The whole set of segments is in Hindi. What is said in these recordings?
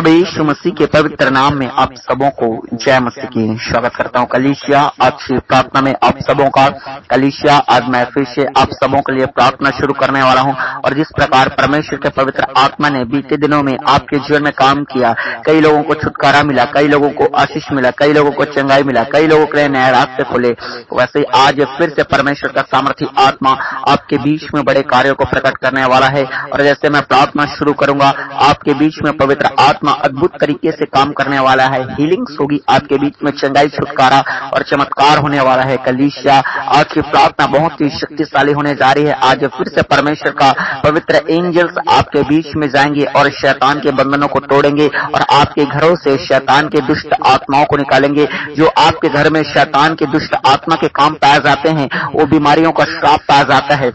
प्रभु यीशु मसीह के पवित्र नाम में आप सबों को जय मसीह की स्वागत करता हूँ। कलीसिया आज की प्रार्थना में आप सबों का कलीसिया आज मैं फिर से आप सबों के लिए प्रार्थना शुरू करने वाला हूँ। और जिस प्रकार परमेश्वर के पवित्र आत्मा ने बीते दिनों में आपके जीवन में काम किया, कई लोगों को छुटकारा मिला, कई लोगों को आशीष मिला, कई लोगों को चंगाई मिला, कई लोगों के लिए नए रास्ते खुले, वैसे ही आज फिर से परमेश्वर का सामर्थी आत्मा आपके बीच में बड़े कार्यों को प्रकट करने वाला है। और जैसे मैं प्रार्थना शुरू करूंगा, आपके बीच में पवित्र आत्मा अद्भुत तरीके से काम करने वाला है। हीलिंग्स होगी आपके बीच में, चंगाई, छुटकारा और चमत्कार होने वाला है। कलीसिया आज की प्रार्थना बहुत ही शक्तिशाली होने जा रही है। आज फिर से परमेश्वर का पवित्र एंजल्स आपके बीच में जाएंगे और शैतान के बंधनों को तोड़ेंगे और आपके घरों से शैतान के दुष्ट आत्माओं को निकालेंगे। जो आपके घर में शैतान के दुष्ट आत्मा के काम पाए जाते हैं, वो बीमारियों का श्राप पाया जाता है,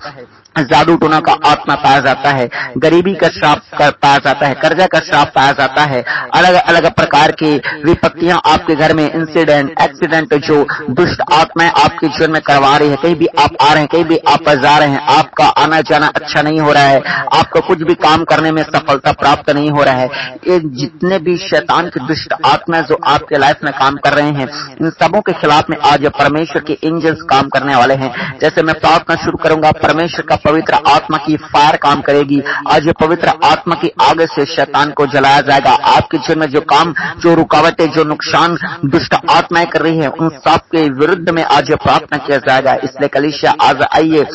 जादू टोना का आत्मा पाया जाता है, गरीबी का श्राप पाया जाता है, कर्जा का श्राप पाया जाता है, अलग अलग प्रकार की विपत्तियां आपके घर में, इंसिडेंट, एक्सीडेंट जो दुष्ट आत्माएं आपके जीवन में करवा रही है। कहीं भी आप आ रहे हैं, कहीं भी आप जा रहे हैं, आपका आना जाना अच्छा नहीं हो रहा है, आपको कुछ भी काम करने में सफलता प्राप्त नहीं हो रहा है। ये जितने भी शैतान की दुष्ट आत्माएं जो आपके लाइफ में काम कर रहे हैं, इन सबों के खिलाफ में आज परमेश्वर के एंजल्स काम करने वाले हैं। जैसे मैं प्रार्थना शुरू करूंगा, परमेश्वर का पवित्र आत्मा की फायर काम करेगी। आज पवित्र आत्मा की आग से शैतान को जलाया जाएगा। आपके जीवन में जो काम, जो रुकावटें, जो नुकसान दुष्ट आत्माएं कर रही है, उन सब के विरुद्ध में आज प्रार्थना किया जाएगा। इसलिए कलीसिया आज आइए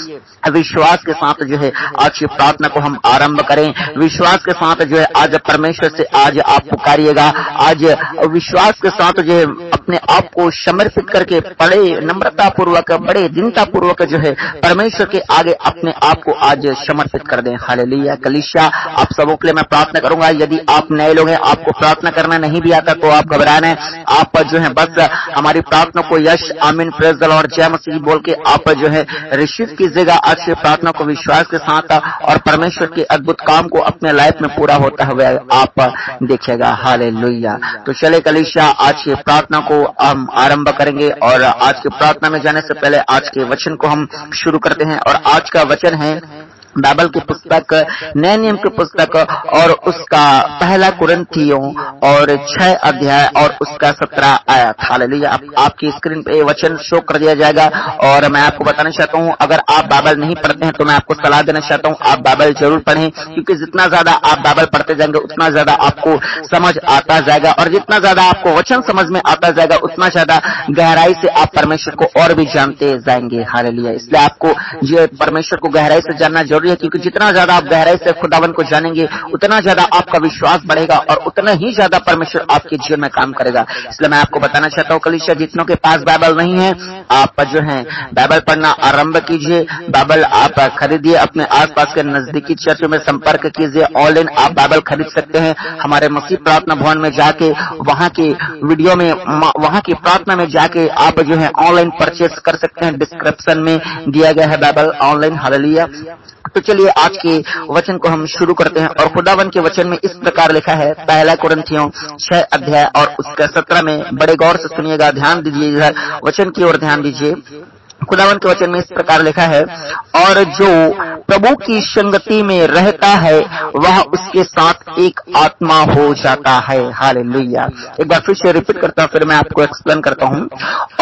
विश्वास के साथ जो है आज की प्रार्थना को हम आरंभ करें। विश्वास के साथ जो है आज परमेश्वर से आज आप पुकारिएगा। आज विश्वास के साथ जो है अपने आप को समर्पित करके बड़े नम्रता पूर्वक, बड़े दीनता पूर्वक जो है परमेश्वर के आगे अपने आपको आज समर्पित कर दें। हालेलुया। कलीसिया आप सबों के लिए मैं प्रार्थना करूंगा। यदि आप नए लोग हैं, आपको प्रार्थना करना नहीं भी आता, तो आप घबराना, आप जो है बस हमारी प्रार्थना को यश, आमीन, प्रेज द लॉर्ड, जय मसीह बोल के आप जो है रिसीव कीजिएगा आज की प्रार्थना को विश्वास के साथ, और परमेश्वर के अद्भुत काम को अपने लाइफ में पूरा होता हुआ आप देखिएगा। हालेलुया। तो चले कलीसिया आज की प्रार्थना को हम आरंभ करेंगे। और आज की प्रार्थना में जाने से पहले आज के वचन को हम शुरू करते हैं। और आज का वचन है बाइबल की पुस्तक, नए नियम की पुस्तक और उसका पहला कुरिन्थियों और 6 अध्याय और उसका 17 आयत। हालेलुया। आपकी स्क्रीन पे वचन शो कर दिया जाएगा। और मैं आपको बताना चाहता हूँ, अगर आप बाइबल नहीं पढ़ते हैं तो मैं आपको सलाह देना चाहता हूँ, आप बाइबल जरूर पढ़ें, क्योंकि जितना ज्यादा आप बाइबल पढ़ते जाएंगे उतना ज्यादा आपको समझ आता जाएगा। और जितना ज्यादा आपको वचन समझ में आता जाएगा, उतना ज्यादा गहराई से आप परमेश्वर को और भी जानते जाएंगे। हालेलुया। इसलिए आपको जो परमेश्वर को गहराई से जानना जरूरी है, क्योंकि जितना ज्यादा आप गहराई से खुदावन को जानेंगे, उतना ज्यादा आपका विश्वास बढ़ेगा और उतना ही ज्यादा परमेश्वर आपके जीवन में काम करेगा। इसलिए मैं आपको बताना चाहता हूँ, कलीसिया जितनों के पास बाइबल नहीं है, आप जो है बाइबल पढ़ना आरंभ कीजिए। बाइबल आप खरीदिए, अपने आसपास के नजदीकी चर्च में संपर्क कीजिए। ऑनलाइन आप बाइबल खरीद सकते हैं। हमारे मसीह प्रार्थना भवन में जाके वहाँ के वीडियो में, वहाँ की प्रार्थना में जाके आप जो है ऑनलाइन परचेस कर सकते हैं। डिस्क्रिप्शन में दिया गया है बाइबल ऑनलाइन। हालेलुया। तो चलिए आज के वचन को हम शुरू करते हैं। और खुदावन के वचन में इस प्रकार लिखा है, पहला कुरिन्थियों 6 अध्याय और उसका 17 में, बड़े गौर से सुनिएगा, ध्यान दीजिए, इधर वचन की ओर ध्यान दीजिए। खुदावन के वचन में इस प्रकार लिखा है, और जो प्रभु की संगति में रहता है वह उसके साथ एक आत्मा हो जाता है। हालेलुया। एक बार फिर से रिपीट करता हूँ, फिर मैं आपको एक्सप्लेन करता हूँ।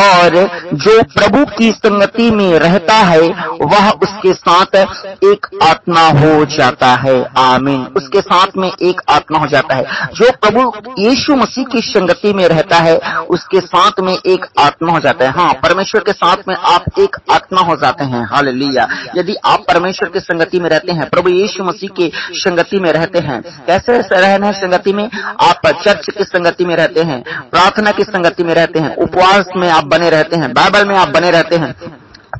और जो प्रभु की संगति में रहता है वह उसके साथ एक आत्मा हो जाता है। आमीन। उसके साथ में एक आत्मा हो जाता है। जो प्रभु यीशु मसीह की संगति में रहता है उसके साथ में एक आत्मा हो जाता है। हाँ, परमेश्वर के साथ में आप एक आत्मा हो जाते हैं। हालेलुया। यदि आप परमेश्वर की संगति में रहते हैं, प्रभु यीशु मसीह की संगति में रहते हैं, कैसे रहना है संगति में? आप चर्च की संगति में रहते हैं, प्रार्थना की संगति में रहते हैं, उपवास में आप बने रहते हैं, बाइबल में आप बने रहते हैं।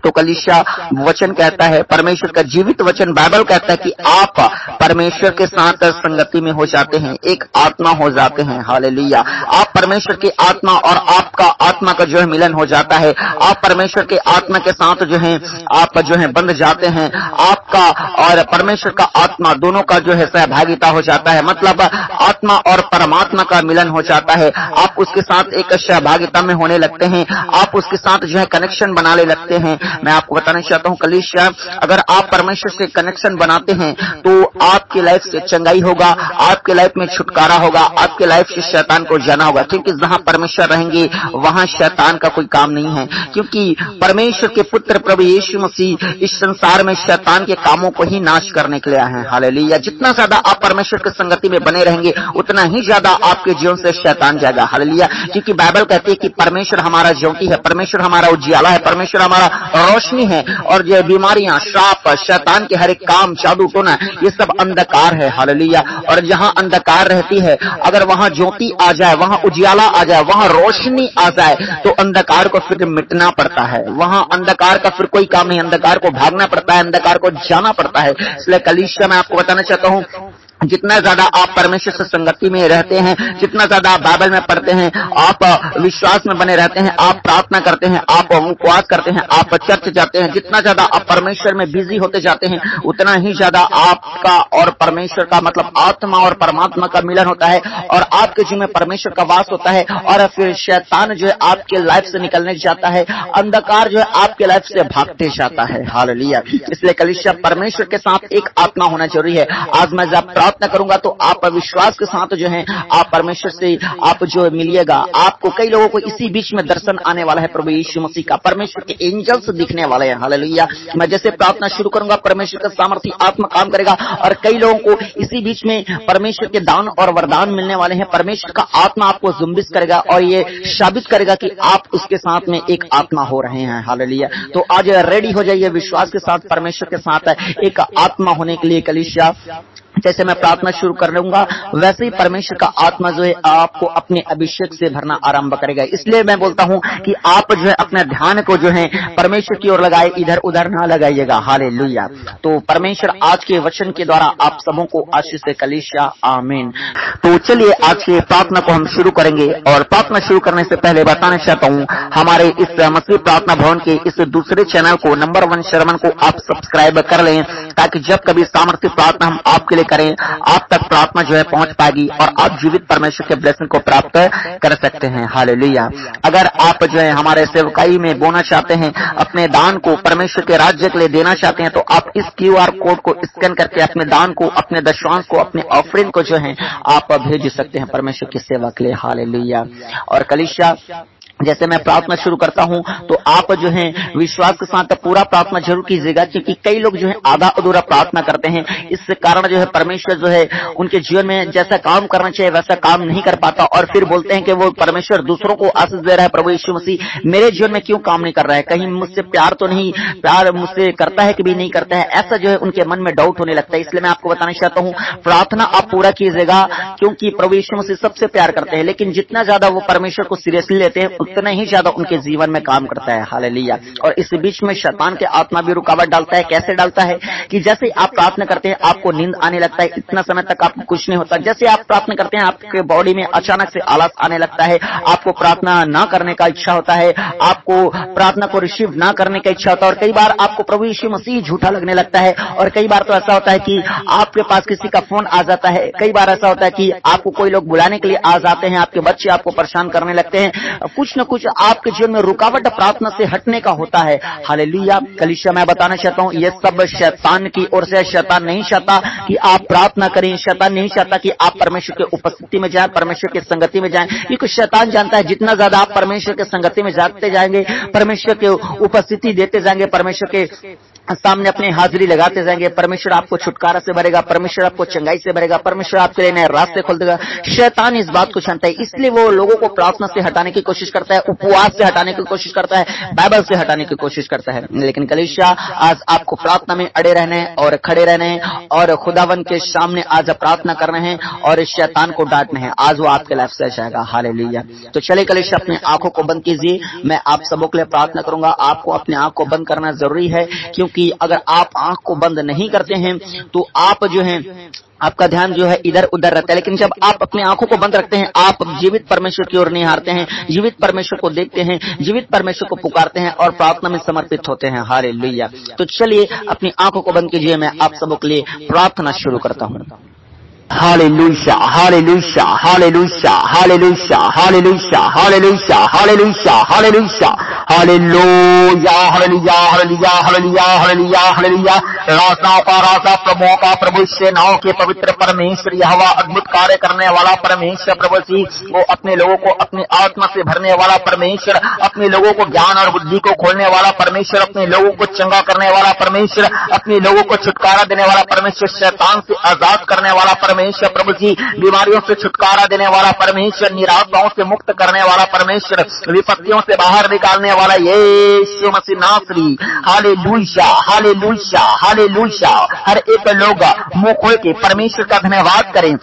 तो कलीसिया वचन कहता है, परमेश्वर का जीवित वचन बाइबल कहता है कि आप परमेश्वर के साथ संगति में हो जाते हैं, एक आत्मा हो जाते हैं। हालेलुया। आप परमेश्वर की आत्मा और आपका आत्मा का जो है मिलन हो जाता है। आप परमेश्वर के आत्मा के साथ जो है आप जो है बंध जाते हैं। आपका और परमेश्वर का आत्मा दोनों का जो है सहभागिता हो जाता है। मतलब आत्मा और परमात्मा का मिलन हो जाता है। आप उसके साथ एक सहभागिता में होने लगते हैं। आप उसके साथ जो है कनेक्शन बनाने लगते हैं। मैं आपको बताना चाहता हूँ कलीसिया, अगर आप परमेश्वर से कनेक्शन बनाते हैं तो आपकी लाइफ से चंगाई होगा, आपके लाइफ में छुटकारा होगा, आपके लाइफ से शैतान को जाना होगा। क्योंकि जहां परमेश्वर रहेंगे वहां शैतान का कोई काम नहीं है, क्योंकि परमेश्वर के पुत्र प्रभु यीशु मसीह इस संसार में शैतान के कामों को ही नाश करने के लिए आए हैं। हालेलुया। जितना ज्यादा आप परमेश्वर की संगति में बने रहेंगे उतना ही ज्यादा आपके जीवन से शैतान जाएगा। हालेलुया। क्योंकि बाइबल कहती है कि परमेश्वर हमारा ज्योति है, परमेश्वर हमारा उजियाला है, परमेश्वर हमारा रोशनी है, और ये बीमारियां, श्राप, शैतान के हर एक काम, जादू टोना, ये सब अंधकार है। हालेलुया। और जहां अंधकार रहती है, अगर वहां ज्योति आ जाए, वहां उजियाला आ जाए, वहां रोशनी आ जाए, तो अंधकार को फिर मिटना पड़ता है। वहां अंधकार का फिर कोई काम नहीं, अंधकार को भागना पड़ता है, अंधकार को जाना पड़ता है। इसलिए कलीसिया मैं आपको बताना चाहता हूं, जितना ज्यादा आप परमेश्वर से संगति में रहते हैं, जितना ज्यादा आप बाइबल में पढ़ते हैं, आप विश्वास में बने रहते हैं, आप प्रार्थना करते हैं, आप उपवास करते हैं, आप चर्च जाते हैं, जितना ज्यादा आप परमेश्वर में बिजी होते जाते हैं, उतना ही ज्यादा आपका और परमेश्वर का मतलब आत्मा और परमात्मा का मिलन होता है, और आपके जीवन में परमेश्वर का वास होता है, और फिर शैतान जो है आपके लाइफ से निकलने जाता है, अंधकार जो है आपके लाइफ से भागते जाता है। हालेलुया। इसलिए कलीसिया परमेश्वर के साथ एक आत्मा होना जरूरी है। आज मैं जब प्रार्थना करूंगा तो आप विश्वास के साथ जो है आप परमेश्वर से आप जो मिलिएगा। आपको कई लोगों को इसी बीच में दर्शन आने वाला है प्रभु यीशु मसीह का, परमेश्वर के एंजल्स दिखने वाले हैं। हालेलुया। मैं जैसे प्रार्थना शुरू करूंगा परमेश्वर का सामर्थ्य आत्मा काम करेगा, और कई लोगों को इसी बीच में परमेश्वर के दान और वरदान मिलने वाले हैं। परमेश्वर का आत्मा आपको जुम्बिश करेगा और ये साबित करेगा कि आप उसके साथ में एक आत्मा हो रहे हैं। हालेलुया। तो आज रेडी हो जाइए विश्वास के साथ परमेश्वर के साथ एक आत्मा होने के लिए। कलीसिया जैसे मैं प्रार्थना शुरू कर लूंगा वैसे ही परमेश्वर का आत्मा जो है आपको अपने अभिषेक से भरना आरंभ करेगा। इसलिए मैं बोलता हूं कि आप जो है अपने ध्यान को जो है परमेश्वर की ओर लगाए, इधर उधर ना लगाइएगा। हालेलुया। तो परमेश्वर आज के वचन के द्वारा आप सबों को आशीष से कलीसिया आमीन। तो चलिए आज की प्रार्थना को हम शुरू करेंगे, और प्रार्थना शुरू करने से पहले बताना चाहता हूं हमारे इस मसीह प्रार्थना भवन के इस दूसरे चैनल को नंबर 1 श्रवण को आप सब्सक्राइब कर लें, ताकि जब कभी सामर्थ्य प्रार्थना हम आपके लिए करें आप तक प्रार्थना जो है पहुंच पाएगी और आप जीवित परमेश्वर के ब्लेसिंग को प्राप्त कर सकते हैं। हालेलुया। अगर आप जो है हमारे सेवकाई में बोना चाहते हैं, अपने दान को परमेश्वर के राज्य के लिए देना चाहते हैं, तो आप इस QR कोड को स्कैन करके अपने दान को, अपने दशमांश को, अपने ऑफरिंग को जो है आप भेज सकते हैं परमेश्वर की सेवा के लिए। हालेलुया। और कलीसिया जैसे मैं प्रार्थना शुरू करता हूं तो आप जो है विश्वास के साथ पूरा प्रार्थना जरूर कीजिएगा, क्योंकि कई लोग जो है आधा अधूरा प्रार्थना करते हैं। इस कारण जो है परमेश्वर जो है उनके जीवन में जैसा काम करना चाहिए वैसा काम नहीं कर पाता, और फिर बोलते हैं कि वो परमेश्वर दूसरों को आशीष दे रहा है, प्रभु यीशु मसीह मेरे जीवन में क्यों काम नहीं कर रहा है, कहीं मुझसे प्यार तो नहीं, प्यार मुझसे करता है कि भी नहीं करता है, ऐसा जो है उनके मन में डाउट होने लगता है। इसलिए मैं आपको बताना चाहता हूँ प्रार्थना आप पूरा कीजिएगा, क्योंकि प्रभु यीशु मसीह सबसे प्यार करते हैं, लेकिन जितना ज्यादा वो परमेश्वर को सीरियसली लेते हैं उतना ही ज्यादा उनके जीवन में काम करता है। हालेलुया। और इस बीच में शैतान के आत्मा भी रुकावट डालता है। कैसे डालता है कि जैसे आप प्रार्थना करते हैं आपको नींद आने लगता है, इतना समय तक आपको कुछ नहीं होता। जैसे आप प्रार्थना करते हैं आपके बॉडी में अचानक से आलस आने लगता है, आपको प्रार्थना ना करने का इच्छा होता है, आपको प्रार्थना को रिसीव ना करने का इच्छा होता है, और कई बार आपको प्रभु यीशु मसीह झूठा लगने लगता है, और कई बार तो ऐसा होता है कि आपके पास किसी का फोन आ जाता है, कई बार ऐसा होता है कि आपको कोई लोग बुलाने के लिए आ जाते हैं, आपके बच्चे आपको परेशान करने लगते हैं, कुछ न कुछ आपके जीवन में रुकावट प्रार्थना से हटने का होता है। हालेलुया। कलीसिया मैं बताना चाहता हूँ ये सब शैतान की ओर से। शैतान नहीं चाहता कि आप प्रार्थना करें, शैतान नहीं चाहता कि आप परमेश्वर के उपस्थिति में जाएं, परमेश्वर की संगति में जाएं, क्योंकि शैतान जानता है जितना ज्यादा आप परमेश्वर के संगति में जाते जाएंगे, परमेश्वर के उपस्थिति देते जाएंगे, परमेश्वर के सामने अपनी हाजिरी लगाते जाएंगे, परमेश्वर आपको छुटकारा से भरेगा, परमेश्वर आपको चंगाई से भरेगा, परमेश्वर आपके लिए नए रास्ते खोल देगा। शैतान इस बात को जानता है, इसलिए वो लोगों को प्रार्थना से हटाने की कोशिश करता है, उपवास से हटाने की कोशिश करता है, बाइबल से हटाने की कोशिश करता है। लेकिन कलीसिया आज आपको प्रार्थना में अड़े रहने और खड़े रहने और खुदावन के सामने आज प्रार्थना करना है और शैतान को डांटना है। आज वो आपके लाइफ से जाएगा। हालेलुया। तो चले कलीसिया अपने आंखों को बंद कीजिए, मैं आप सबों के लिए प्रार्थना करूंगा। आपको अपने आंख को बंद करना जरूरी है, क्योंकि अगर आप आंख को बंद नहीं करते हैं तो आप जो है आपका ध्यान जो है इधर उधर रहता है, लेकिन जब आप अपनी आंखों को बंद रखते हैं आप जीवित परमेश्वर की ओर निहारते हैं, जीवित परमेश्वर को देखते हैं, जीवित परमेश्वर को पुकारते हैं और प्रार्थना में समर्पित होते हैं। हालेलुया। तो चलिए अपनी आंखों को बंद कीजिए, मैं आप सबों के लिए प्रार्थना शुरू करता हूँ। Hallelujah, hallelujah, hallelujah, hallelujah, hallelujah, hallelujah, hallelujah, hallelujah, hallelujah hallelujah hallelujah hallelujah hallelujah hallelujah. राजाओं का राजा, प्रभुओं का प्रभु, सेनाओं के पवित्र परमेश्वर यहोवा, अद्भुत कार्य करने वाला परमेश्वर प्रभु जी, वो अपने लोगों को अपनी आत्मा से भरने वाला परमेश्वर, अपने लोगों को ज्ञान और बुद्धि को खोलने वाला परमेश्वर, अपने लोगों को चंगा करने वाला परमेश्वर, अपने लोगों को छुटकारा देने वाला परमेश्वर, शैतान से आजाद करने वाला परमेश्वर प्रभु जी, बीमारियों से छुटकारा देने वाला परमेश्वर, निराशाओं से मुक्त करने वाला परमेश्वर, विपत्तियों से बाहर निकालने वाला यीशु मसीह नासरी। Hallelujah hallelujah hallelujah. हर एक लोग मुंह खोल के परमेश्वर का धन्यवाद करें।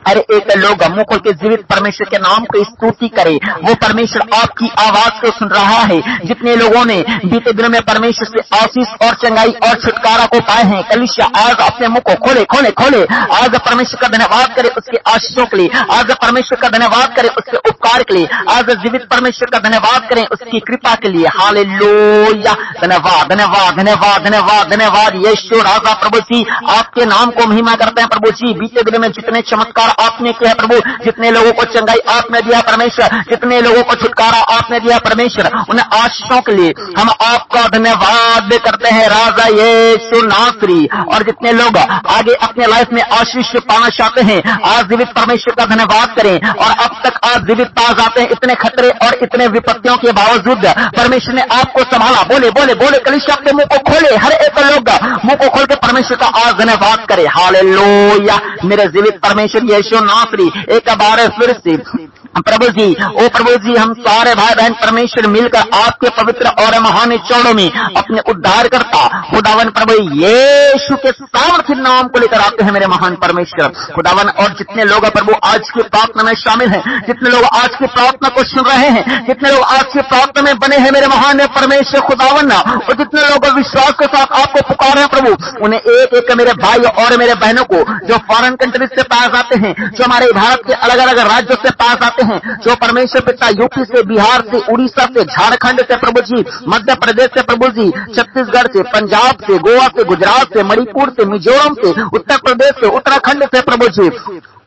हर एक लोग मुंह खोल के जीवित परमेश्वर के नाम की स्तुति करे। वो परमेश्वर आपकी आवाज को सुन रहा है। जितने लोगों ने बीते दिनों में परमेश्वर से आशीष और चंगाई और छुटकारा को पाए हैं, कलीसिया आज अपने मुंह को खोले खोले खोले। आज परमेश्वर का धन्यवाद करे उसके आशीषों के लिए। आज परमेश्वर का धन्यवाद करे उसके उपकार के लिए। आज जीवित परमेश्वर का धन्यवाद करें उसकी कृपा के लिए। हालेलुया। धन्यवाद धन्यवाद धन्यवाद धन्यवाद धन्यवाद यीशु राजा प्रभु जी, आपके नाम को महिमा करते हैं प्रभु जी। बीते दिनों में जितने चमत्कार आपने किया प्रभु, जितने लोगों को चंगाई आपने दिया परमेश्वर, जितने लोगों को छुटकारा आपने दिया परमेश्वर, उन आशीषों के लिए हम आपका धन्यवाद करते हैं राजा यीशु नासरी। और जितने लोग आगे अपने लाइफ में आशीष पाना चाहते हैं, आज जीवित परमेश्वर का धन्यवाद करें। और अब तक आज जीवित पा जाते हैं, इतने खतरे और इतने विपत्तियों के बावजूद परमेश्वर ने आपको संभाला। बोले बोले बोले कलीसिया के मुंह को खोले। हर एक लोग मुंह को खोल के परमेश्वर का आज धन्यवाद करे। हालेलुया। मेरे जीवित परमेश्वर यीशु नासरी, एक बार फिर से प्रभु जी, ओ प्रभु जी, हम सारे भाई बहन परमेश्वर मिलकर आपके पवित्र और महान चरणों में अपने उद्धार करता खुदावन प्रभु यीशु के सामर्थ्य नाम को लेकर आते हैं मेरे महान परमेश्वर खुदावन। और जितने लोग प्रभु आज की प्रार्थना में शामिल हैं, जितने लोग आज की प्रार्थना को सुन रहे हैं, जितने लोग आज की प्रार्थना में बने हैं मेरे महान परमेश्वर खुदावन, और जितने लोग विश्वास के साथ आपको पुकार रहे हैं प्रभु, उन्हें एक एक मेरे भाई और मेरे बहनों को जो फॉरेन कंट्रीज से पास आते हैं, जो हमारे भारत के अलग अलग राज्यों से पास आते हैं, जो परमेश्वर पिता यूपी से, बिहार से, उड़ीसा से, झारखंड से प्रभु जी, मध्य प्रदेश से प्रभु जी, छत्तीसगढ़ से, पंजाब से, गोवा से, गुजरात से, मणिपुर से, मिजोरम से, उत्तर प्रदेश से, उत्तराखंड से प्रभु जी,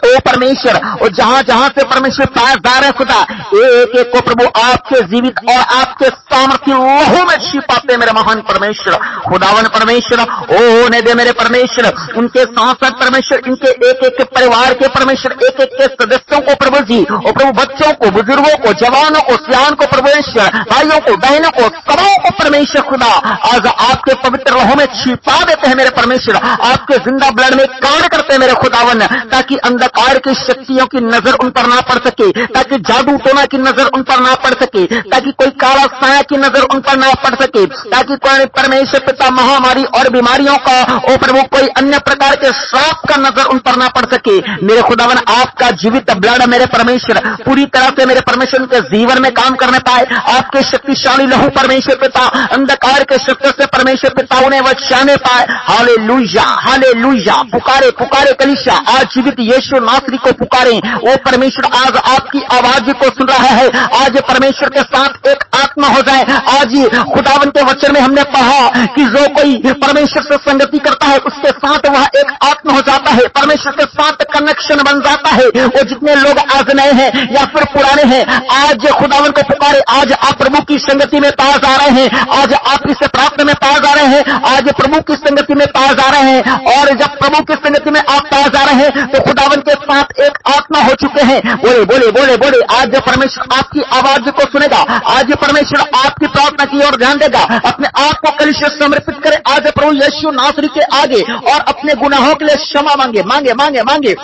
ओ परमेश्वर, और जहां जहां से परमेश्वर पास जा रहे खुदा, एक एक को प्रभु आपके जीवित और आपके सामर्थ्य लहू में छिपाते मेरे महान परमेश्वर खुदावन परमेश्वर। ओ ने दे मेरे परमेश्वर, उनके साथ साथ परमेश्वर इनके एक एक परिवार के परमेश्वर, एक एक के सदस्यों को प्रभु जी, और प्रभु बच्चों को, बुजुर्गों को, जवानों को, सियान को परमेश्वर, भाइयों को, बहनों को, सबों को परमेश्वर खुदा आज आपके पवित्र लहू में छिपा देते हैं मेरे परमेश्वर। आपके जिंदा ब्लड में कार्य करते हैं मेरे खुदावन, ताकि अंधकार की शक्तियों की नजर उन पर ना पड़ सके, ताकि जादू टोना की नजर उन पर ना पड़ सके, ताकि कोई काला साया की नजर उन पर ना पड़ सके, ताकि कोई परमेश्वर पिता महामारी और बीमारियों का, ओ प्रभु, कोई अन्य प्रकार के श्राप का नजर उन पर ना पड़ सके मेरे खुदावन। आपका जीवित ब्लड मेरे परमेश्वर पूरी तरह से मेरे परमेश्वर उनके जीवन में काम करने पाए। आपके शक्तिशाली लहू परमेश्वर पिता अंधकार के शक्ति से परमेश्वर पिता उन्हें बचाने पाए। Hallelujah hallelujah. पुकारे पुकारे कलीसिया, आज जीवित यीशु नासरी को पुकारें। वो परमेश्वर आज आपकी आवाज को सुन रहा है। आज परमेश्वर के साथ एक आत्मा हो जाए। आज खुदावन के वचन में हमने पढ़ा कि जो कोई परमेश्वर से संगति करता है उसके साथ वह एक आत्मा हो जाता है, परमेश्वर के साथ कनेक्शन बन जाता है। वो जितने लोग आज नए हैं या फिर पुराने हैं, आज खुदावन को पुकारे। आज आप प्रभु की संगति में पास आ रहे हैं, आज आप इस प्रार्थना में पास आ रहे हैं, आज प्रभु की संगति में पास आ रहे हैं। और जब प्रभु की संगति में आप पास आ रहे हैं तो खुदावन के साथ एक आत्मा हो चुके हैं। बोले बोले बोले बोले। आज परमेश्वर आपकी आवाज को सुनेगा, आज परमेश्वर आपकी प्रार्थना की ओर ध्यान देगा। अपने आप को कलीसिया समर्पित करें आज प्रभु यीशु नासरी के आगे, और अपने गुनाहों के लिए क्षमा मांगे मांगे मांगे मांगे।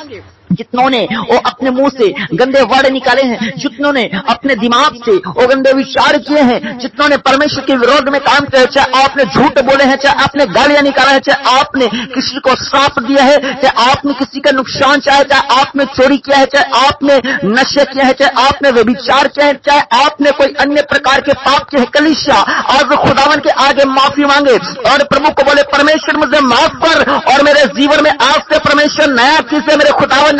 जितनों ने वो अपने मुंह से गंदे वर्ड निकाले हैं, जितनों ने अपने दिमाग से वो गंदे विचार किए हैं, जितनों ने परमेश्वर के विरोध में काम किया, चाहे आपने झूठ बोले हैं, चाहे आपने गालियां निकाला है, चाहे आपने किसी को श्राप दिया है, चाहे आपने किसी का नुकसान चाहे, चाहे आपने चोरी किया है, चाहे आपने नशे किए हैं, चाहे आपने व्यभिचार किया है, चाहे आपने कोई अन्य प्रकार के पाप किए हैं। कलीसिया आज खुदावन के आगे माफी मांगे और प्रभु को बोले, परमेश्वर मुझे माफ कर, और मेरे जीवन में आज से परमेश्वर नया चीज है मेरे खुदावन,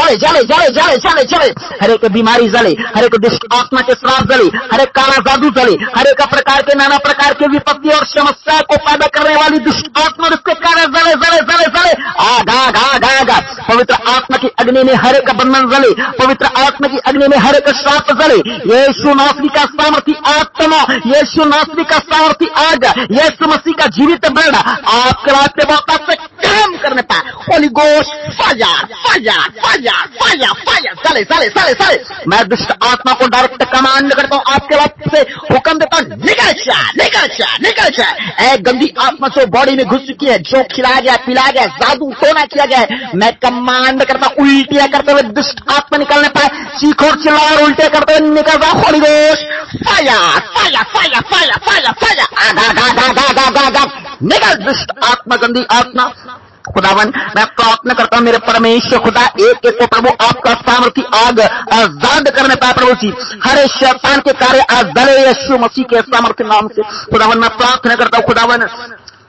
जले जले जले जले जले जले, हर एक बीमारी जले, हर एक दुष्ट आत्मा के श्राप जले, हर एक काला जादू जले, हर एक प्रकार के नाना प्रकार के विपत्ति और समस्या को पैदा करने वाली दुष्ट आत्मा उसके कारण जले जले जले जले, आग आग आग आग। पवित्र आत्मा की अग्नि में हर एक बंधन जले, पवित्र आत्मा की अग्नि में हर एक श्राप जले। यीशु नासरी का सामर्थी आत्मा, यीशु नासरी का सामर्थी आग, यीशु मसीह का जीवित ब्लड आपके रास्ते वापस से काम करने पाए। होली गोश्त fire fire fire fire fire चले चले चले चले। मैं दुष्ट आत्मा को डायरेक्ट कमांड करता हूँ, आपके रास्ते से हुक्म देता हूँ, निकल जा निकल जा निकल जा। एक गंदी आत्मा जो बॉडी में घुस चुकी है, जो खिलाया गया पिलाया गया जादू टोना किया गया है, मैं कमांड करता हूँ उल्टियां करते हुए दुष्ट आत्मा निकलने पाए। चीख और चिल्ला और उल्टे करते हुए निकल रहा। होली गोश्त fire fire fire fire fire fire निकल दुष्ट आत्मा, गंदी आत्मा। खुदावन मैं प्रार्थना करता हूँ मेरे परमेश्वर खुदा, एक एक को प्रभु आपका सामर्थी आग आजाद करने पाए प्रभु जी। हर शैतान के कार्य आज जले यीशु मसीह के सामर्थ्य नाम से। खुदावन मैं प्रार्थना करता हूँ खुदावन,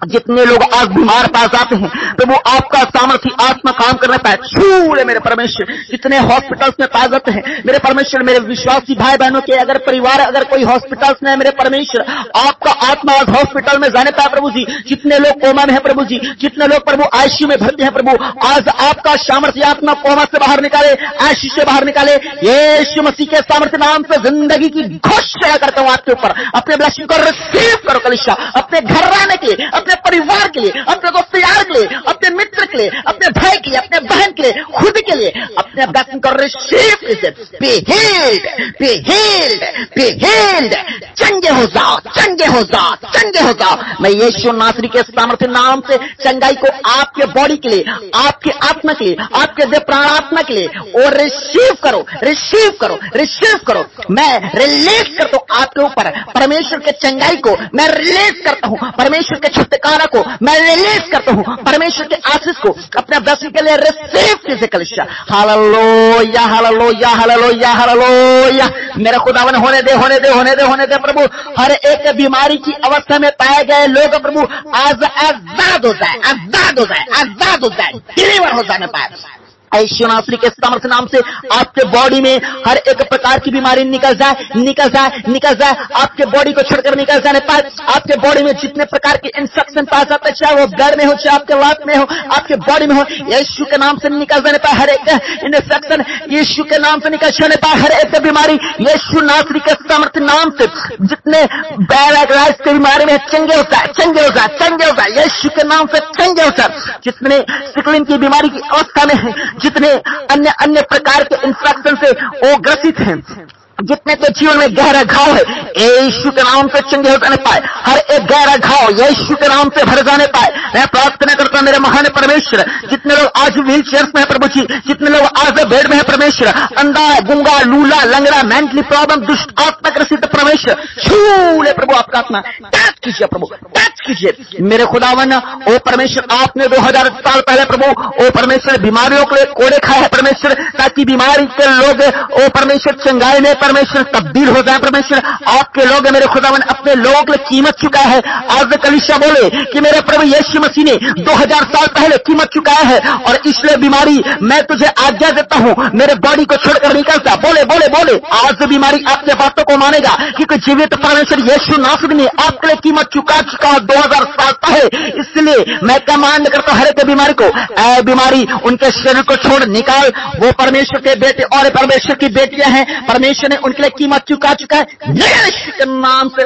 जितने लोग आज बीमार पास आते हैं प्रभु आपका सामर्थी आत्मा काम करने पाए। छूले मेरे परमेश्वर, जितने हॉस्पिटल्स में पाए जाते हैं मेरे परमेश्वर, मेरे विश्वासी भाई बहनों के अगर परिवार अगर कोई हॉस्पिटल्स में है मेरे परमेश्वर, आपका आत्मा आज हॉस्पिटल में जाने पाए प्रभु जी। जितने लोग कोमा में है प्रभु जी, जितने लोग प्रभु आईसीयू में भर्ती है प्रभु, आज आपका सामर्थी आत्मा कोमा से बाहर निकाले, आईसीयू से बाहर निकाले। यीशु मसीह के सामर्थ्य नाम से जिंदगी की घोषणा करता हूँ आपके ऊपर। अपने ब्लेसिंग को रिसीव करो कलीसिया, अपने घर रहने के लिए, अपने परिवार के लिए, अपने दोस्त यार के लिए, अपने मित्र के लिए, अपने भाई के लिए, अपने बहन के लिए, खुद के लिए अपने ब्लेसिंग को रिसीव कीजिए। Be healed be healed be healed, चंगे हो जाओ चंगे हो जाओ चंगे हो जाओ। मैं यीशु नासरी के सामर्थ्य नाम से चंगाई को आपके बॉडी के लिए, आपके आत्मा के लिए, आपके देह प्राण आत्मा के लिए और रिसीव करो रिसीव करो रिसीव करो। मैं रिलीज करता हूं आपके ऊपर परमेश्वर के चंगाई को, मैं रिलीज करता हूं परमेश्वर के छुटकारा को, मैं रिलीज करता हूं परमेश्वर के आशीष को अपने दर्शन के लिए रिसीव कीजिए कलीसिया। Hallelujah hallelujah hallelujah hallelujah. मेरा खुदावन होने दे होने दे होने दे होने दे प्रभु। हर एक बीमारी की अवस्था में पाए गए लोग प्रभु आज आजाद हो जाए आजाद हो जाए आजाद हो जाए, डिलीवर हो जाने पाए। यीशु नासरी के सामर्थ्य नाम से आपके बॉडी में हर एक प्रकार की बीमारी निकल जाए निकल जाए निकल जाए, आपके बॉडी को छोड़कर निकल जाने पाए। आपके बॉडी में जितने प्रकार के इंफेक्शन पाए जाते हैं, चाहे वो ब्लड में हो, चाहे आपके लात में हो, आपके बॉडी में हो, यीशु के नाम से निकल जाने पाए। हर एक इंफेक्शन यीशु के नाम से निकल जाने पाए। हर एक बीमारी यीशु नासरी के सामर्थ्य नाम से, जितने पैरालाइज की बीमारी में चंगे हो जाए चंगे हो जाए चंगे हो जाए, यीशु के नाम से चंगे हो जाए। जितने सिकलिन की बीमारी की अवस्था में है, जितने अन्य अन्य प्रकार के इंफेक्शन से वो ग्रसित हैं, जितने के जीवन में गहरा घाव है, यीशु के नाम से चंगे हो जाने पाए। हर एक गहरा घाव यीशु के नाम से भर जाने पाए। मैं प्रार्थना करता हूं मेरे महान परमेश्वर, जितने लोग आज व्हील चेयर्स में है प्रभु जी, जितने लोग आज बेड में है परमेश्वर, अंधा गुंगा लूला लंगड़ा मेंटली प्रॉब्लम दुष्ट आत्मा ग्रसित परमेश्वर, छूले प्रभु आपका आत्मा टच कीजिए प्रभु टच कीजिए मेरे खुदावन। ओ परमेश्वर, आपने 2000 साल पहले प्रभु ओ परमेश्वर बीमारियों के लिए कोड़े खाए है परमेश्वर, ताकि बीमारी के लोग ओ परमेश्वर चंगाई में परमेश्वर तब्दील हो जाए परमेश्वर। आपके लोग मेरे खुदावन अपने लोगों के लिए कीमत चुका है। आज कलीसिया बोले कि मेरे प्रभु यीशु मसीह ने 2000 साल पहले कीमत चुकाया है, और इसलिए बीमारी मैं तुझे आज्ञा देता हूं मेरे बॉडी को छोड़कर निकलता। बोले बोले बोले, आज बीमारी आपके बातों को मानेगा, क्योंकि जीवित परमेश्वर यीशु नासरी ने आपके लिए कीमत चुका 2000 साल पहले। इसलिए मैं कमांड करता हूं हर एक बीमारी को, ऐ बीमारी उनके शरीर को छोड़ निकाल। वो परमेश्वर के बेटे और परमेश्वर की बेटियां हैं, परमेश्वर ने उनके लिए कीमत चुका चुका है यीशु के नाम से।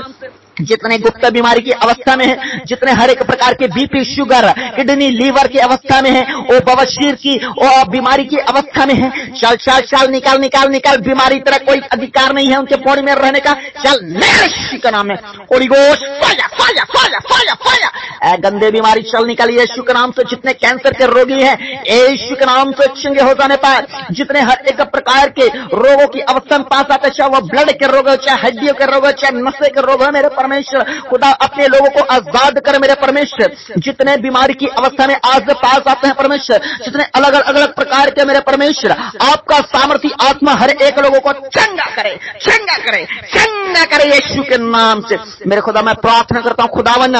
जितने गुप्त बीमारी की अवस्था में है, जितने हर एक प्रकार के बीपी शुगर किडनी लीवर की अवस्था में है, वो बवासीर की वो बीमारी की अवस्था में है, चल चल चल निकाल निकाल निकाल। बीमारी तरह कोई अधिकार नहीं है उनके बॉडी में रहने का। चल यीशु के नाम में होली गोश्त fire fire fire fire fire. गंदे बीमारी चल निकाल यीशु के नाम से। जितने कैंसर के रोगी हैं यीशु के नाम से चंगे हो जाने पाए। जितने हर एक प्रकार के रोगों की अवस्था में पास आते, चाहे वो ब्लड के रोग हो, चाहे हड्डियों के रोग हो, चाहे नशे के रोग हो, मेरे परमेश्वर खुदा अपने लोगों को आजाद कर मेरे परमेश्वर। जितने बीमारी की अवस्था में आज पास आते हैं परमेश्वर, जितने अलग अलग प्रकार के मेरे परमेश्वर, आपका सामर्थी आत्मा हर एक लोगों को चंगा करे चंगा करे चंगा करे यीशु के नाम से। मेरे खुदा मैं प्रार्थना करता हूं खुदावन,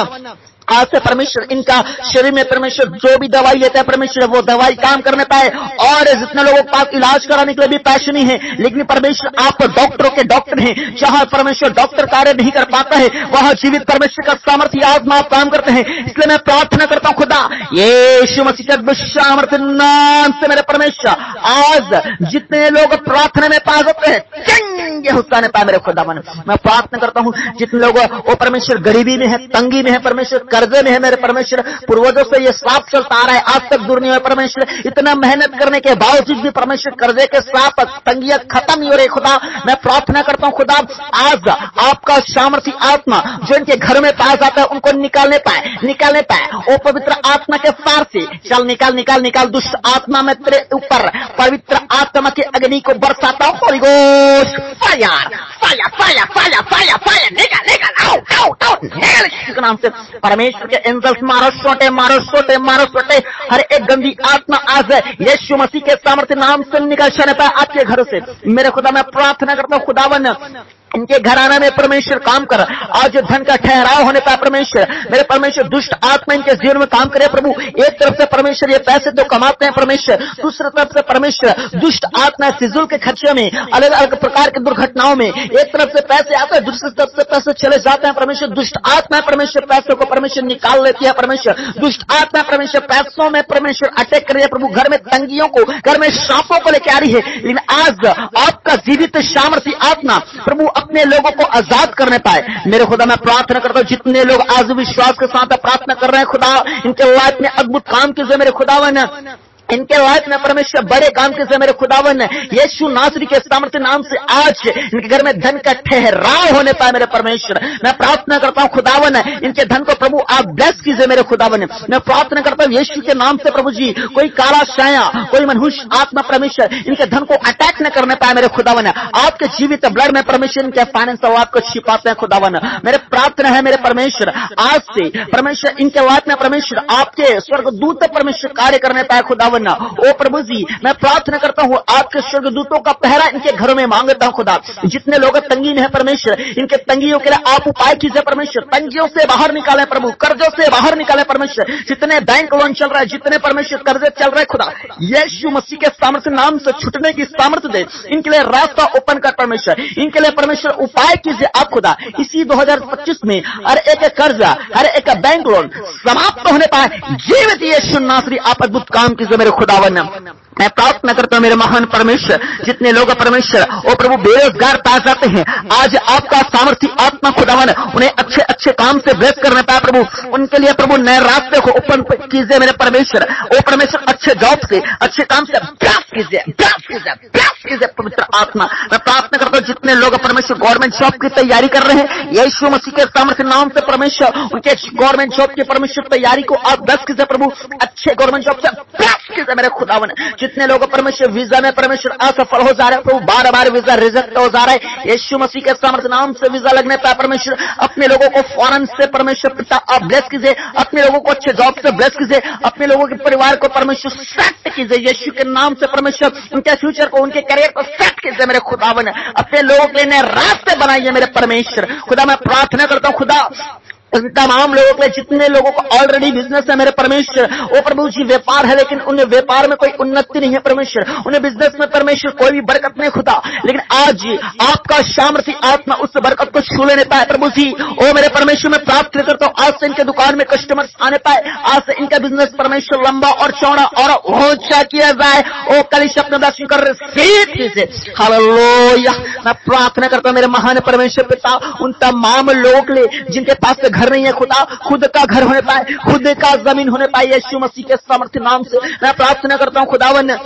आज से परमेश्वर इनका शरीर में परमेश्वर जो भी दवाई लेता है परमेश्वर वो दवाई काम करने पाए, और जितने लोगों के पास इलाज कराने के लिए भी पैसे नहीं है, लेकिन परमेश्वर आप डॉक्टरों के डॉक्टर हैं। जहां परमेश्वर डॉक्टर कार्य नहीं कर पाता है वहां जीवित परमेश्वर का सामर्थ्य आत्मा आप काम करते हैं। इसलिए मैं प्रार्थना करता हूं खुदा यीशु मसीह के सामर्थ्य नाम से मेरे परमेश्वर आज जितने लोग प्रार्थना में पास होते हैं चंगे हुस्साने पाए मेरे खुदा मन। मैं प्रार्थना करता हूं जितने लोग वो परमेश्वर गरीबी में है, तंगी में है, परमेश्वर कर्जे में है मेरे परमेश्वर, पूर्वजों से ये साफ चलता आ रहा है, आज तक दूर नहीं हुआ परमेश्वर, इतना मेहनत करने के बावजूद भी परमेश्वर कर्जे के साथ तंगियां खत्म नहीं हो रही खुदा। मैं प्रार्थना करता हूं खुदा आज आपका सामर्थ्य आत्मा जो इनके घर में पास आता है उनको निकालने पाए वो पवित्र आत्मा के फार से चल निकाल दुष्ट आत्मा में तेरे ऊपर पवित्र आत्मा की अग्नि को बरसाता हूं। होली गोश्त फायर निकाल नाम से परमेश्वर के एंजल्स मारो सोटे हर एक गंदी आत्मा आज यीशु मसीह के सामर्थ्य नाम से निकल जाने पाए आपके घर से मेरे खुदा। मैं प्रार्थना करता हूं खुदावन इनके घराना में परमेश्वर काम कर, आज धन का ठहराव होने पाए परमेश्वर, मेरे परमेश्वर दुष्ट आत्मा इनके जीवन में काम करे प्रभु। एक तरफ से परमेश्वर ये पैसे तो कमाते हैं परमेश्वर, दूसरी तरफ से परमेश्वर दुष्ट आत्मा फिजूल के खर्चे में, अलग अलग प्रकार की दुर्घटनाओं में एक तरफ से पैसे आते हैं, दूसरी तरफ से पैसे चले जाते हैं परमेश्वर। दुष्ट आत्मा परमेश्वर पैसों को परमेश्वर निकाल लेती है परमेश्वर, दुष्ट आत्मा परमेश्वर पैसों में परमेश्वर अटैक कर रही है प्रभु, घर में तंगियों को, घर में सांपों को लेकर आ रही है। लेकिन आज आपका जीवित सामर्थ्य आत्मा प्रभु अपने लोगों को आजाद करने पाए मेरे खुदा। मैं प्रार्थना करता हूं जितने लोग आज विश्वास के साथ प्रार्थना कर रहे हैं खुदा इनके लाइफ में अद्भुत काम कीजिए मेरे खुदावन, इनके लाइफ में परमेश्वर बड़े काम कीजिए मेरे खुदावन। यीशु नासरी के सामर्थ्य नाम से आज इनके घर में धन का ठहराव होने पाए मेरे परमेश्वर। मैं प्रार्थना करता हूं खुदावन इनके धन को प्रभु आप ब्लेस कीजिए मेरे खुदावन। मैं प्रार्थना करता हूं यीशु के नाम से प्रभु जी कोई काला साया, कोई मनहुष आत्मा परमेश्वर इनके धन को अटैक न करने पाए मेरे खुदावन। आपके जीवित ब्लड में परमेश्वर इनके फाइनेंस आपको छिपाते हैं खुदावन। मेरे प्रार्थना है मेरे परमेश्वर आज से परमेश्वर इनके लाइफ में परमेश्वर आपके स्वर्गदूत परमेश्वर कार्य करने पाए खुदावन। ओ प्रभु जी मैं प्रार्थना करता हूँ आपके स्वर्गदूतों का पहरा इनके घरों में मांगता हूँ खुदा। जितने लोग तंगी में है परमेश्वर इनके तंगियों के लिए आप उपाय कीजिए परमेश्वर, तंगियों से बाहर निकाले प्रभु, कर्जों से बाहर निकाले परमेश्वर। जितने बैंक लोन चल रहा है, जितने परमेश्वर कर्जे चल रहे खुदा यीशु मसीह के सामर्थ्य नाम से छूटने की सामर्थ्य दे, इनके लिए रास्ता ओपन कर परमेश्वर, इनके लिए परमेश्वर उपाय कीजिए आप खुदा। इसी 2025 में हर एक कर्जा, हर एक बैंक लोन समाप्त होने पाए, जीवित यीशु नासरी आप अद्भुत काम कीजिए मेरे खुदावन। मैं प्रार्थना करता हूं मेरे महान परमेश्वर जितने लोग परमेश्वर ओ प्रभु बेरोजगार पाए जाते हैं, आज आपका सामर्थ्य आत्मा खुदावन उन्हें अच्छे अच्छे काम से ब्लेस करने पाए प्रभु, उनके लिए प्रभु नए रास्ते को ओपन कीजिए मेरे परमेश्वर। ओ परमेश्वर अच्छे जॉब से, अच्छे काम से ब्लेस कीजिए पवित्र आत्मा। मैं प्रार्थना करता हूं जितने लोग परमेश्वर गवर्नमेंट जॉब की तैयारी कर रहे हैं यीशु मसीह के सामर्थ्य नाम से परमेश्वर उनके गवर्नमेंट जॉब की परमेश्वर तैयारी को आप ब्लेस कीजिए प्रभु, अच्छे गवर्नमेंट जॉब से ब्लेस कीजिए मेरे खुदावन। जितने लोग परमेश्वर वीजा में परमेश्वर असफल हो जा रहे हैं प्रभु, बार बार वीजा रिजेक्ट हो जा रहा है यीशु मसीह के सामर्थ्य नाम से वीजा लगने पाए परमेश्वर अपने लोगों को फौरन से परमेश्वर पिता आप ब्लेस कीजिए, अपने लोगों को अच्छे जॉब से ब्लेस कीजिए, अपने लोगों के परिवार को परमेश्वर सेट कीजिए यीशु के नाम से परमेश्वर, उनके फ्यूचर को, उनके करियर को सेट कीजिए मेरे खुदावन। अपने लोगों के लिए रास्ते बनाइए मेरे परमेश्वर खुदा। मैं प्रार्थना करता हूं खुदा तमाम लोगों के लिए जितने लोगों को ऑलरेडी बिजनेस है मेरे परमेश्वर, वो प्रभु जी व्यापार है लेकिन उन्हें व्यापार में कोई उन्नति नहीं है परमेश्वर, उन्हें बिजनेस में परमेश्वर कोई भी बरकत नहीं खुदा, लेकिन आज आपका सामर्थ्य आत्मा उस बरकत को छू लेने पाए प्रभु जी। ओ मेरे परमेश्वर मैं प्रार्थना करता हूँ आज से इनके दुकान में कस्टमर्स आने पाए, आज से इनका बिजनेस परमेश्वर लंबा और चौड़ा और ऊंचा किया जाए। ओ कलिश अपने दर्शन कर हालेलुया। मैं प्रार्थना करता हूँ मेरे महान परमेश्वर पिता उन तमाम लोगों के लिए जिनके पास घर नहीं है खुदा, खुद का घर होने पाए, खुद का जमीन होने पाए यीशु मसीह के सामर्थ्य नाम से। मैं प्रार्थना करता हूं खुदावन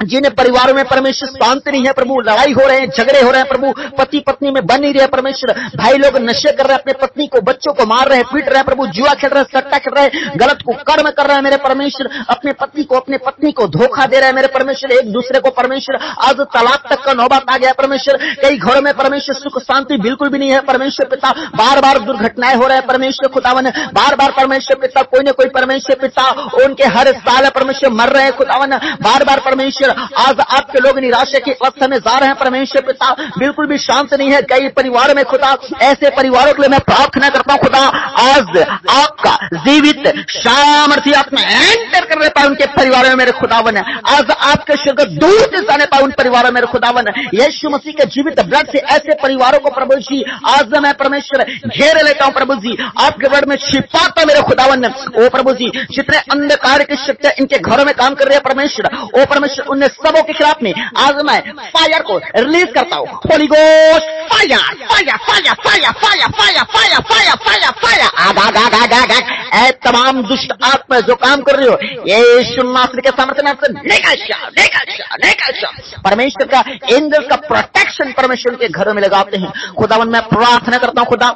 जिन्हें परिवारों में परमेश्वर शांति नहीं है प्रभु, लड़ाई हो रहे हैं, झगड़े हो रहे हैं प्रभु, पति पत्नी में बन नहीं रहे परमेश्वर, भाई लोग नशे कर रहे हैं, अपने पत्नी को बच्चों को मार रहे हैं, पीट रहे हैं प्रभु, जुआ खेल रहे हैं, सट्टा खेल रहे हैं, गलत को कर्म कर रहे हैं मेरे परमेश्वर, अपने पति को अपने पत्नी को धोखा दे रहे हैं मेरे परमेश्वर, एक दूसरे को परमेश्वर आज तलाक तक का नौबत आ गया परमेश्वर। कई घरों में परमेश्वर सुख शांति बिल्कुल भी नहीं है परमेश्वर पिता, बार बार दुर्घटनाएं हो रहे हैं परमेश्वर खुदावन, बार बार परमेश्वर पिता कोई न कोई परमेश्वर पिता उनके हर साल परमेश्वर मर रहे हैं खुदावन, बार बार परमेश्वर परमेश्वर आज आपके लोग निराशा की अवस्था में जा रहे हैं परमेश्वर पिता, बिल्कुल भी शांत नहीं है कई परिवारों में खुदा, ऐसे परिवारों के लिए मैं प्रार्थना करता हूं खुदा, आज आपका जीवित सामर्थ्य आत्मा एंटर करने पाए उनके परिवारों में मेरे खुदावन, आज आपके स्वर्ग दूर से जाने पाए उन परिवारों में मेरे खुदावन, यीशु मसीह के जीवित ब्लड से ऐसे परिवारों को प्रभु जी आज मैं परमेश्वर घेर लेता हूं प्रभु जी, आपके वर्ड में छिपाता मेरे खुदावन। ओ प्रभु जी, जितने अंधकार की शक्तियां इनके घरों में काम कर रही है परमेश्वर, ओ परमेश्वर उन सबों के खिलाफ में आज मैं फायर को रिलीज करता हूं, Holi ghost fire fire fire fire fire fire fire fire fire fire, आग आग आग आग आग आग, ऐ तमाम दुष्ट आत्मा जो काम कर रही हो यीशु नासरी के सामर्थ्य नाम से निकल जाओ निकल जाओ निकल जाओ, परमेश्वर का एंजल का प्रोटेक्शन परमेश्वर के घरों में लगाते हैं खुदावन। मैं प्रार्थना करता हूं खुदा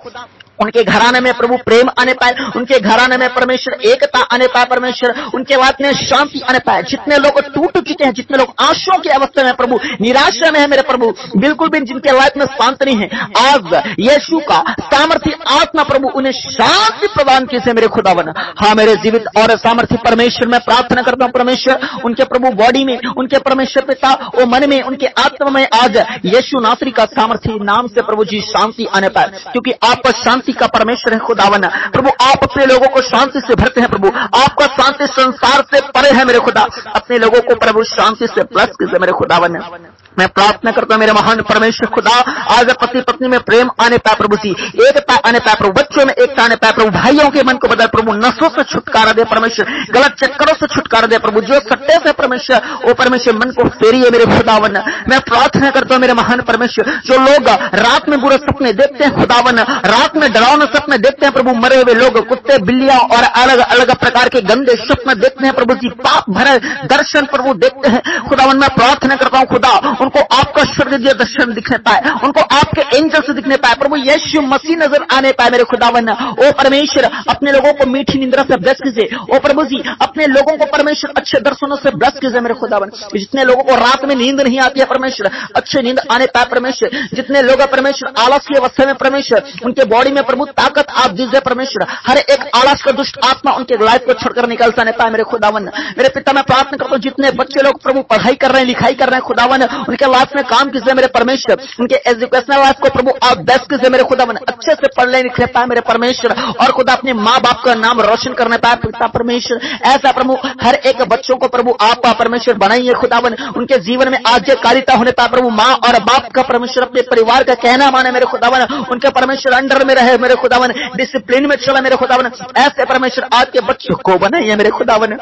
उनके घराने में प्रभु प्रेम आने पाए, उनके घराने में परमेश्वर एकता आने पाए परमेश्वर, उनके बात में शांति आने पाए। जितने लोग टूट चुके हैं, जितने लोग आंसुओं की अवस्था में प्रभु निराशा में है मेरे प्रभु, बिल्कुल भी जिनके लाइफ में शांति नहीं है, आज यीशु का सामर्थ्य आत्मा प्रभु उन्हें शांति प्रदान कीजिए मेरे खुदावन। हाँ मेरे जीवित और सामर्थ्य परमेश्वर मैं प्रार्थना करता हूँ परमेश्वर, उनके प्रभु बॉडी में, उनके परमेश्वर पिता वो मन में, उनके आत्मा में आज यीशु नासरी का सामर्थ्य नाम से प्रभु जी शांति आने पाए, क्योंकि आप शांति का परमेश्वर है खुदावन। प्रभु आप अपने लोगों को शांति से भरते हैं प्रभु, आपका शांति संसार से परे है मेरे खुदा, अपने लोगों को प्रभु शांति से प्लस कीजिए मेरे खुदावन। मैं प्रार्थना करता हूं मेरे महान परमेश्वर खुदा, आज पति पत्नी में प्रेम आने पाए प्रभु जी, एकता आने पाए प्रभु, बच्चों में एकता आने पाए प्रभु, भाइयों के मन को बदल प्रभु, नशों से छुटकारा दे परमेश्वर, गलत चक्करों से छुटकारा दे प्रभु, जो सट्टे से परमेश्वर वो परमेश्वर मन को फेरिए मेरे खुदावन। मैं प्रार्थना करता हूं मेरे महान परमेश्वर, जो लोग रात में बुरे सपने देखते हैं खुदावन, रात में डरावने सपने देखते हैं प्रभु, मरे हुए लोग, कुत्ते बिल्लियां और अलग अलग प्रकार के गंदे स्वप्न देखते हैं प्रभु जी, पाप भरे दर्शन प्रभु देखते हैं खुदावन। मैं प्रार्थना करता हूं खुदा उनको आपका स्वर्गीय दर्शन दिखने पाए, उनको आपके एंजल से दिखने पाए प्रभु, यीशु मसीह नजर आने पाए मेरे खुदावन। ओ परमेश्वर अपने लोगों को मीठी निंद्रा से ब्लेस कीजिए, ओ प्रभु जी अपने लोगों को परमेश्वर अच्छे दर्शनों से ब्लेस कीजिए मेरे खुदावन। जितने लोगों को रात में नींद नहीं आती है परमेश्वर, अच्छे नींद आने पाए परमेश्वर, जितने लोग परमेश्वर आलस की अवस्था में परमेश्वर, उनके बॉडी में प्रभु ताकत आप दीजिए परमेश्वर, हर एक आलस का दुष्ट आत्मा उनके लाइफ को छोड़कर निकल जाने पाए मेरे खुदावन। मेरे पिता मैं प्रार्थना करता हूँ जितने बच्चे लोग प्रभु पढ़ाई कर रहे हैं, लिखाई कर रहे हैं खुदावन, उनके लाइफ में काम कीजिए मेरे परमेश्वर, उनके एजुकेशनल लाइफ को प्रभु आप बेस्ट कीजिए मेरे खुदावन, अच्छे से पढ़ने लिखने पाए मेरे परमेश्वर, और खुदा अपने माँ बाप का नाम रोशन करने पाए पिता परमेश्वर। ऐसा प्रभु हर एक बच्चों को प्रभु आप परमेश्वर बनाइए खुदावन, उनके जीवन में आज्ञाकारिता होने पाए प्रभु, माँ और बाप का परमेश्वर अपने परिवार का कहना माने मेरे खुदावन, उनके परमेश्वर अंडर में रहे मेरे खुदावन, डिसिप्लिन में चला मेरे खुदावन, ऐसे परमेश्वर आज के बच्चों को बनाइए मेरे खुदावन।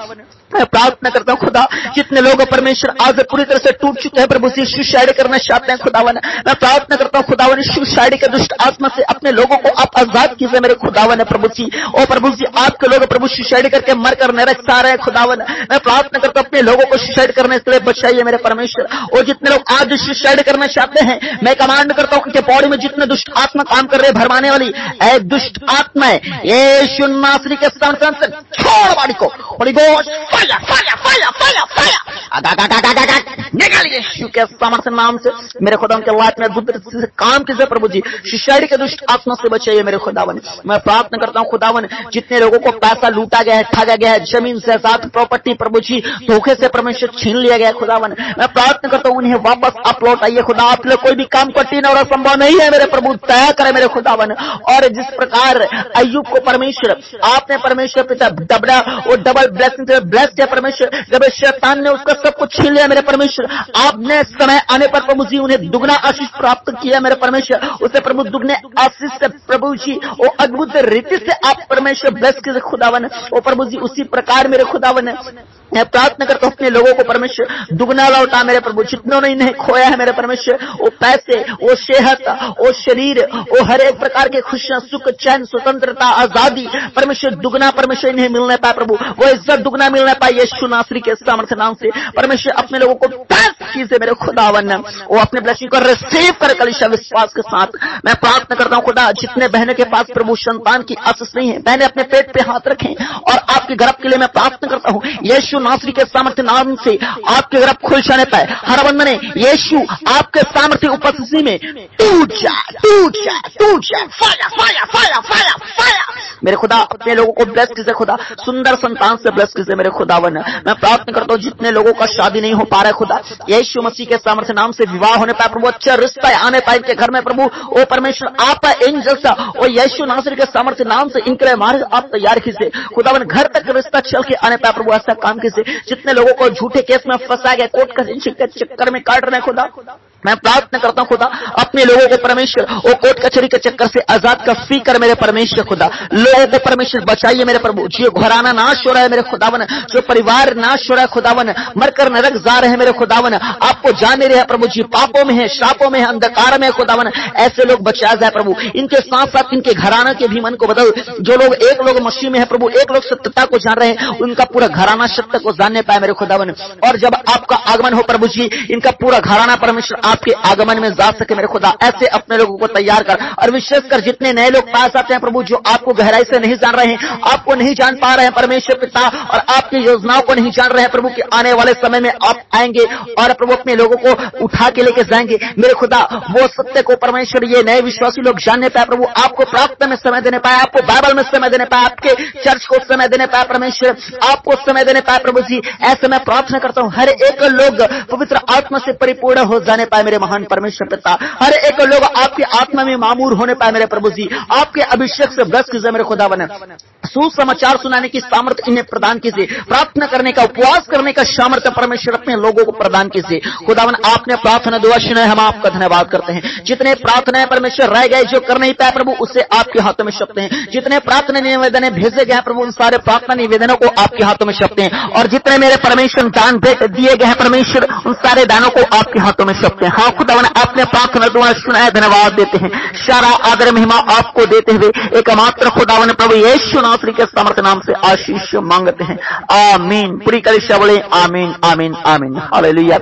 मैं प्रार्थना करता हूँ खुदा जितने लोग परमेश्वर आज पूरी तरह से टूट चुके हैं प्रभु जी, सुसाइड करना चाहते हैं खुदावन, मैं प्रार्थना करता हूँ खुदावन सुसाइड के दुष्ट आत्मा से अपने लोगों को आप आजाद कीजिए मेरे खुदावन प्रभु जी। और प्रभु जी आपके लोग प्रभु सुसाइड करके मर कर नरक जा रहे हैं खुदावन, मैं प्रार्थना करता हूँ अपने लोगों को सुसाइड करने के लिए बचाइए मेरे परमेश्वर। और जितने लोग आज सुसाइड करना चाहते हैं मैं कमांड करता हूँ उनके बॉडी में जितने दुष्ट आत्मा काम कर रहे भरमाने वाली ऐ दुष्ट आत्मा है यीशु नासरी के सामने से छोड़ बॉडी को, Holi ghost fire fire fire fire fire निकालिए यीशु के सामर्थ्य नाम से मेरे खुदा उनके लाइफ में बुद्ध से काम कीजिए प्रभु जी, सुसाइड के दुष्ट आत्मा से बचाइए मेरे खुदावन। मैं प्रार्थना करता हूँ खुदावन जितने लोगों को पैसा लूटा गया है, ठगा गया है, जमीन से साथ प्रॉपर्टी प्रभु जी धोखे से परमेश्वर छीन लिया गया खुदावन, मैं प्रार्थना करता हूँ उन्हें वापस आप लौटाइए खुदा। आप लोग कोई भी काम कठिन और असंभव नहीं है मेरे प्रभु, तय करे मेरे खुदावन। और जिस प्रकार अय्यूब को परमेश्वर आपने परमेश्वर पिता दबड़ा और डबल ब्लेसिंग ब्लेस किया परमेश्वर, जब शैतान ने उसका सब कुछ छीन लिया मेरे परमेश्वर, आपने समय आने पर प्रभु जी उन्हें दुगना आशीष प्राप्त किया मेरे परमेश्वर, उसे प्रभु दुगने आशीष से प्रभु जी वो अद्भुत रीति से आप परमेश्वर ब्लेस कीजिए खुदावन। और प्रभु जी उसी प्रकार मेरे खुदावन मैं प्रार्थना करता हूँ अपने लोगों को परमेश्वर दुगना लौटा मेरे प्रभु, जितनों ने इन्हें खोया है मेरे परमेश्वर, वो पैसे, वो सेहत, वो शरीर, वो हर एक प्रकार के खुशियां, सुख, चैन, स्वतंत्रता, आजादी परमेश्वर दुगना परमेश्वर इन्हें मिलने पाए प्रभु, वो इज्जत दुगना मिलने पाए यीशु नासरी के सामर्थ्य नाम से परमेश्वर। अपने लोगों को बेस्ट कीजिए मेरे खुदावन, वो अपने ब्लेसिंग को रिसीव कर कलीसिया विश्वास के साथ। मैं प्रार्थना करता हूँ खुदा जितने बहनों के पास प्रभु संतान की आशीष नहीं है, बहनें अपने पेट पे हाथ रखें और आपके गर्भ के लिए मैं प्रार्थना करता हूँ यीशु नासरी के सामर्थ्य नाम से आपके गर्भ खुल जाने पाए, हर बंधने यीशु आपके सामर्थ्य उपस्थिति में टूट जाए, टूट जाए, टूट जाए, fire fire fire fire fire मेरे खुदा अपने लोगों को ब्लेस कीजिए खुदा, सुंदर संतान से ब्लेस कीजिए मेरे खुदावन। मैं प्रार्थना करता हूँ जितने लोगों का शादी नहीं हो पा रहा है खुदा, यीशु मसीह के सामर्थ्य नाम से विवाह होने पाए प्रभु, अच्छा रिश्ता आने पाए इनके घर में प्रभु। ओ परमेश्वर आप एंजल्स ओ यीशु नासरी के सामर्थ्य नाम से इनके मार्ग आप तैयार कीजिए खुदावन, घर तक रिश्ता चल के आने पाए प्रभु, ऐसा काम कीजिए। जितने लोगों को झूठे केस में फंसा गया, कोर्ट कचहरी के चक्कर में काट रहे खुदा, मैं प्रार्थना करता हूं खुदा अपने लोगों को परमेश्वर वो कोर्ट कचहरी के चक्कर से आजाद का फीकर मेरे परमेश्वर खुदा, लोगों को परमेश्वर बचाइए मेरे प्रभु। जो घराना नाश हो रहा है मेरे खुदावन, जो परिवार नाश हो रहा है खुदावन, मरकर नरक जा रहे हैं मेरे खुदावन, आपको जाने रहे प्रभु जी, पापों में है, श्रापों में है, अंधकार में है खुदावन, ऐसे लोग बचा जाए प्रभु। इनके साथ साथ इनके घराना के भी मन को बदल, जो लोग एक लोग मसीह में है प्रभु, एक लोग सत्यता को जान रहे हैं, उनका पूरा घराना सत्य को जानने पाए मेरे खुदावन। और जब आपका आगमन हो प्रभु जी, इनका पूरा घराना परमेश्वर आपके आगमन में जा सके मेरे खुदा, ऐसे अपने लोगों को तैयार कर। और विशेषकर जितने नए लोग पास आते हैं प्रभु, जो आपको गहराई से नहीं जान रहे हैं, आपको नहीं जान पा रहे हैं परमेश्वर पिता, और आपकी योजनाओं को नहीं जान रहे हैं प्रभु कि आने वाले समय में आप आएंगे और प्रभु अपने लोगों को उठा के लेके जाएंगे मेरे खुदा, वो सत्य को परमेश्वर ये नए विश्वासी लोग जानने पाए प्रभु, आपको प्रार्थना में समय देने पाए, आपको बाइबल में समय देने पाए, आपके चर्च को समय देने पाए परमेश्वर, आपको समय देने पाए प्रभु जी। ऐसे मैं प्रार्थना करता हूँ हर एक लोग पवित्र आत्मा से परिपूर्ण हो जाने पाए मेरे महान परमेश्वर पिता, हर एक लोग आपकी आत्मा में मामूर होने पाए मेरे प्रभु जी, आपके अभिषेक से ब्लेस कीजिए मेरे खुदा बने, सुसमाचार सुनाने की सामर्थ्य इन्हें प्रदान कीजिए, प्रार्थना करने का उपवास करने का सामर्थ्य परमेश्वर अपने लोगों को प्रदान कीजिए खुदावन। आपने प्रार्थना दुआ सुना है, हम आपका धन्यवाद करते हैं। जितने प्रार्थनाएं परमेश्वर रह गए जो कर नहीं पाए प्रभु, उससे आपके हाथों में सौंपते हैं। जितने प्रार्थना निवेदन भेजे गए प्रभु, उन सारे प्रार्थना निवेदनों को आपके हाथों में सौंपते हैं। और जितने मेरे परमेश्वर दान दिए गए हैं परमेश्वर, उन सारे दानों को आपके हाथों में सौंपते हैं। हाँ खुदावन, आपने प्रार्थना दुआ सुना है, धन्यवाद देते हैं। सारा आदर महिमा आपको देते हुए एकमात्र खुदावन प्रभु यीशु नासरी के सामर्थ्य नाम से आशीष मांगते हैं, आमीन। पूरी कलीसिया बोले आमीन आमीन आमीन, हालेलुया।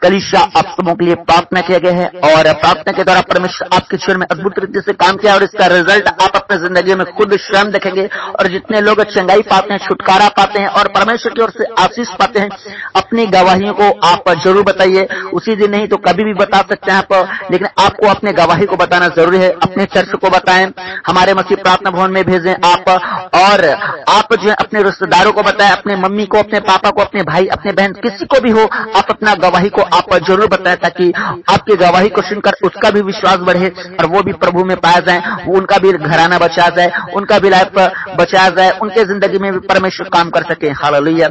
कलीसिया आप सबों के लिए प्रार्थना किया गया है और प्रार्थना के द्वारा परमेश्वर आपके जीवन में अद्भुत रीति से काम किया और इसका रिजल्ट आप अपने जिंदगी में खुद स्वयं देखेंगे। और जितने लोग चंगाई पाते हैं, छुटकारा पाते हैं और परमेश्वर की ओर से आशीष पाते हैं, अपनी गवाहियों को आप जरूर बताइए। उसी दिन नहीं तो कभी भी बता सकते हैं आप, लेकिन आपको अपने गवाही को बताना जरूरी है। अपने चर्च को बताएं, हमारे मसीह प्रार्थना भवन में भेजें आप, और आप जो है अपने रिश्तेदारों को बताएं, अपने मम्मी को, अपने पापा को, अपने भाई, अपने बहन, किसी को भी हो, आप अपना गवाही को आप जरूर बताएं, ताकि आपकी गवाही को सुनकर उसका भी विश्वास बढ़े और वो भी प्रभु में पाया जाए, उनका भी घराना बचा जाए, उनका भी लाइफ बचाया जाए, उनके जिंदगी में भी परमेश्वर काम कर सके, हालेलुया।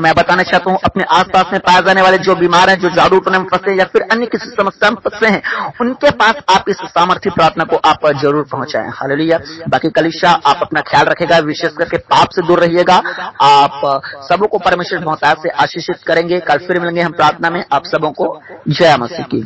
मैं बताना चाहता हूँ अपने आसपास में पाए जाने वाले जो बीमार हैं, जो जादू टोने में फंसे या फिर अन्य किसी समस्या में फंसे हैं, उनके पास आप इस सामर्थ्य प्रार्थना को आप जरूर पहुंचाएं, हालेलुया। बाकी कलीसिया आप अपना ख्याल रखेगा, विशेष करके पाप से दूर रहिएगा। आप सबों को परमेश्वर बहुतायत से आशीषित करेंगे। कल फिर मिलेंगे हम प्रार्थना में। आप सबों को जय मसीह की।